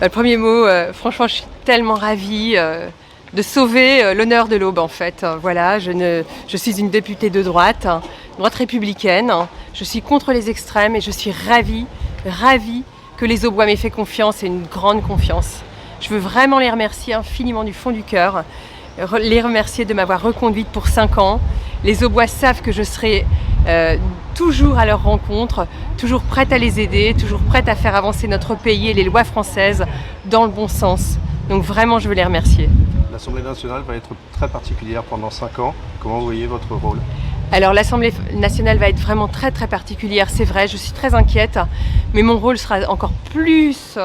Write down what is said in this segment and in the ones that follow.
Le premier mot, franchement, je suis tellement ravie de sauver l'honneur de l'Aube en fait. Voilà, je suis une députée de droite, droite républicaine. Je suis contre les extrêmes et je suis ravie que les Aubois m'aient fait confiance et une grande confiance. Je veux vraiment les remercier infiniment du fond du cœur, les remercier de m'avoir reconduite pour 5 ans. Les Aubois savent que je serai toujours à leur rencontre, toujours prête à les aider, toujours prête à faire avancer notre pays et les lois françaises dans le bon sens. Donc vraiment, je veux les remercier. L'Assemblée nationale va être très particulière pendant 5 ans. Comment vous voyez votre rôle ? Alors l'Assemblée nationale va être vraiment très particulière, c'est vrai, je suis très inquiète, mais mon rôle sera encore plus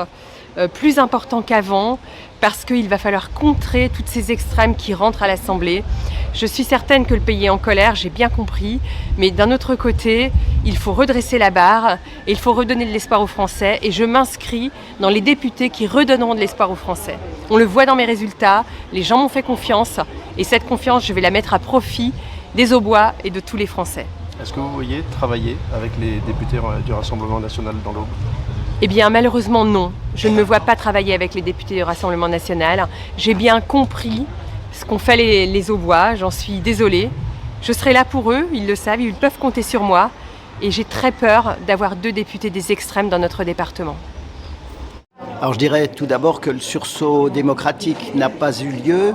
important qu'avant, parce qu'il va falloir contrer toutes ces extrêmes qui rentrent à l'Assemblée. Je suis certaine que le pays est en colère, j'ai bien compris, mais d'un autre côté, il faut redresser la barre et il faut redonner de l'espoir aux Français, et je m'inscris dans les députés qui redonneront de l'espoir aux Français. On le voit dans mes résultats, les gens m'ont fait confiance, et cette confiance, je vais la mettre à profit des Aubois et de tous les Français. Est-ce que vous voyez travailler avec les députés du Rassemblement national dans l'Aube ? Eh bien, malheureusement, non. Je ne me vois pas travailler avec les députés du Rassemblement national. J'ai bien compris ce qu'ont fait les Aubois, j'en suis désolée. Je serai là pour eux, ils le savent, ils peuvent compter sur moi. Et j'ai très peur d'avoir 2 députés des extrêmes dans notre département. Alors je dirais tout d'abord que le sursaut démocratique n'a pas eu lieu.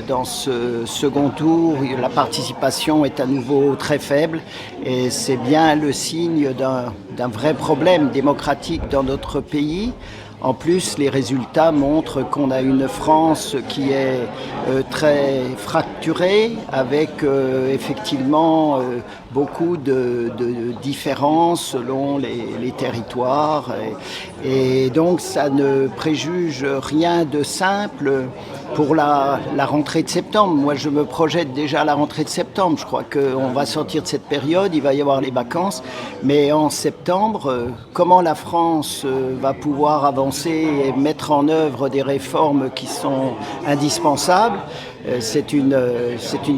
Dans ce second tour, la participation est à nouveau très faible et c'est bien le signe d'un vrai problème démocratique dans notre pays. En plus, les résultats montrent qu'on a une France qui est très fracturée, avec effectivement beaucoup de différences selon les territoires. Et donc, ça ne préjuge rien de simple pour la rentrée de septembre. Moi, je me projette déjà à la rentrée de septembre. Je crois qu'on va sortir de cette période, il va y avoir les vacances. Mais en septembre, comment la France va pouvoir avancer et mettre en œuvre des réformes qui sont indispensables, c'est une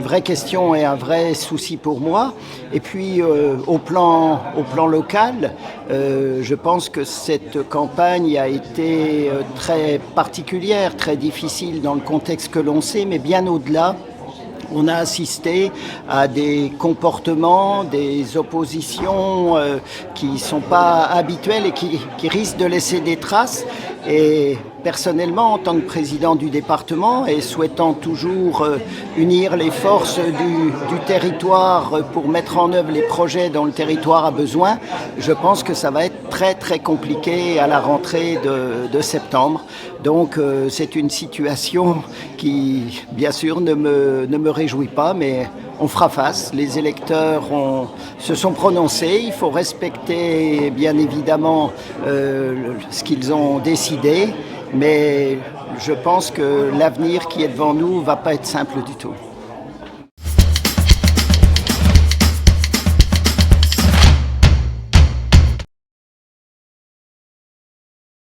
vraie question et un vrai souci pour moi. Et puis au plan local, je pense que cette campagne a été très particulière, très difficile dans le contexte que l'on sait, mais bien au-delà. On a assisté à des comportements, des oppositions qui ne sont pas habituelles et qui risquent de laisser des traces. Et personnellement, en tant que président du département et souhaitant toujours unir les forces du territoire pour mettre en œuvre les projets dont le territoire a besoin, je pense que ça va être très compliqué à la rentrée de septembre. Donc c'est une situation qui, bien sûr, ne me réjouit pas, mais on fera face. Les électeurs se sont prononcés. Il faut respecter, bien évidemment, ce qu'ils ont décidé. Mais je pense que l'avenir qui est devant nous ne va pas être simple du tout.